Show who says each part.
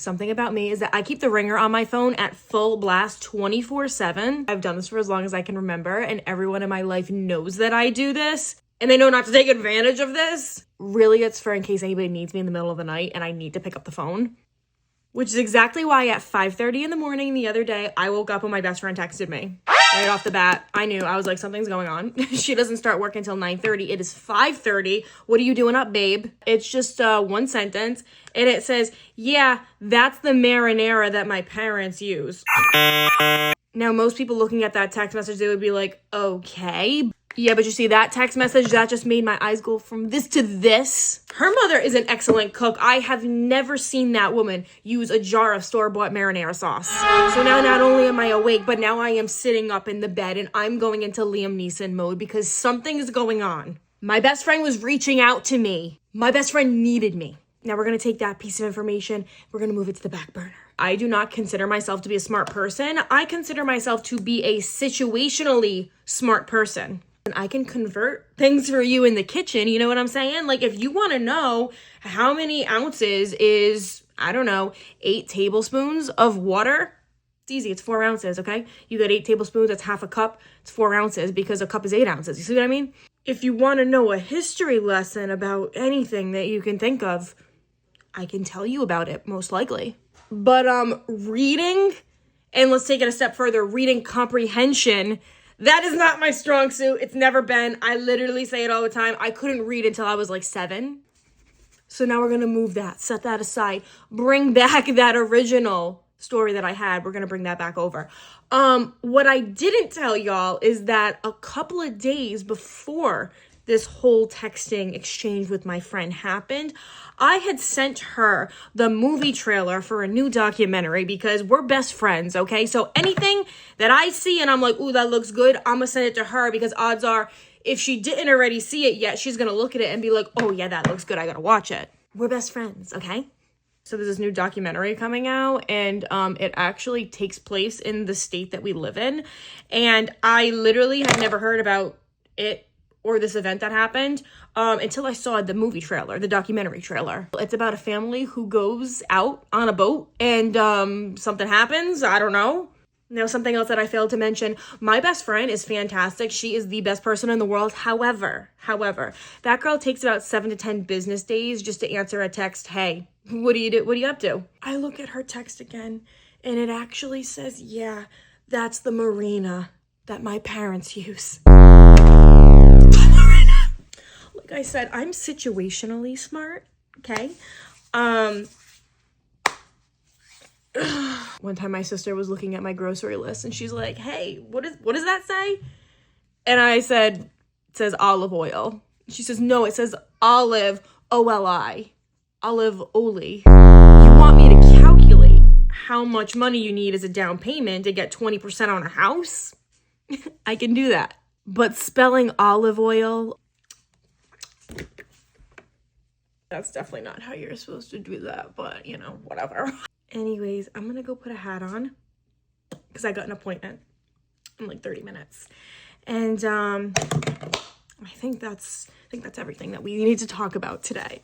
Speaker 1: Something about me is that I keep the ringer on my phone at full blast 24/7. I've done this for as long as I can remember, and everyone in my life knows that I do this, and they know not to take advantage of this. Really, it's for in case anybody needs me in the middle of the night and I need to pick up the phone. Which is exactly why at 5:30 in the morning the other day, I woke up when my best friend texted me. Right off the bat, I knew. I was like, something's going on. She doesn't start work until 9:30. It is 5:30. What are you doing up, babe? It's just one sentence. And it says, yeah, that's the marinara that my parents use. Now, most people looking at that text message, they would be like, okay. Yeah, but you see that text message, that just made my eyes go from this to this. Her mother is an excellent cook. I have never seen that woman use a jar of store-bought marinara sauce. So now not only am I awake, but now I am sitting up in the bed and I'm going into Liam Neeson mode because something is going on. My best friend was reaching out to me. My best friend needed me. Now we're going to take that piece of information. We're going to move it to the back burner. I do not consider myself to be a smart person. I consider myself to be a situationally smart person. And I can convert things for you in the kitchen. You know what I'm saying? Like if you want to know how many ounces is, I don't know, 8 tablespoons of water. It's easy. It's 4 ounces. Okay. You got 8 tablespoons. That's half a cup. It's 4 ounces because a cup is 8 ounces. You see what I mean? If you want to know a history lesson about anything that you can think of, I can tell you about it most likely. But reading, and let's take it a step further, reading comprehension, that is not my strong suit. It's never been. I literally say it all the time. I couldn't read until I was like 7. So now we're going to move that, set that aside, bring back that original story that I had. We're going to bring that back over. What I didn't tell y'all is that a couple of days before this whole texting exchange with my friend happened, I had sent her the movie trailer for a new documentary because we're best friends, okay? So anything that I see and I'm like, ooh, that looks good, I'm gonna send it to her because odds are if she didn't already see it yet, she's gonna look at it and be like, oh yeah, that looks good, I gotta watch it. We're best friends, okay? So there's this new documentary coming out and it actually takes place in the state that we live in. And I literally had never heard about it or this event that happened until I saw the movie trailer, the documentary trailer. It's about a family who goes out on a boat and something happens. I don't know. Now, something else that I failed to mention, my best friend is fantastic. She is the best person in the world. However, that girl takes about 7 to 10 business days just to answer a text. Hey, what do you do? What are you up to? I look at her text again and it actually says, yeah, that's the marina that my parents use. Like I said, I'm situationally smart, okay? One time my sister was looking at my grocery list and she's like, hey, what does that say? And I said, it says olive oil. She says, no, it says olive, O-L-I, olive oli. You want me to calculate how much money you need as a down payment to get 20% on a house? I can do that. But spelling olive oil, that's definitely not how you're supposed to do that, but you know, whatever. Anyways, I'm gonna go put a hat on because I got an appointment in like 30 minutes. And I think that's everything that we need to talk about today.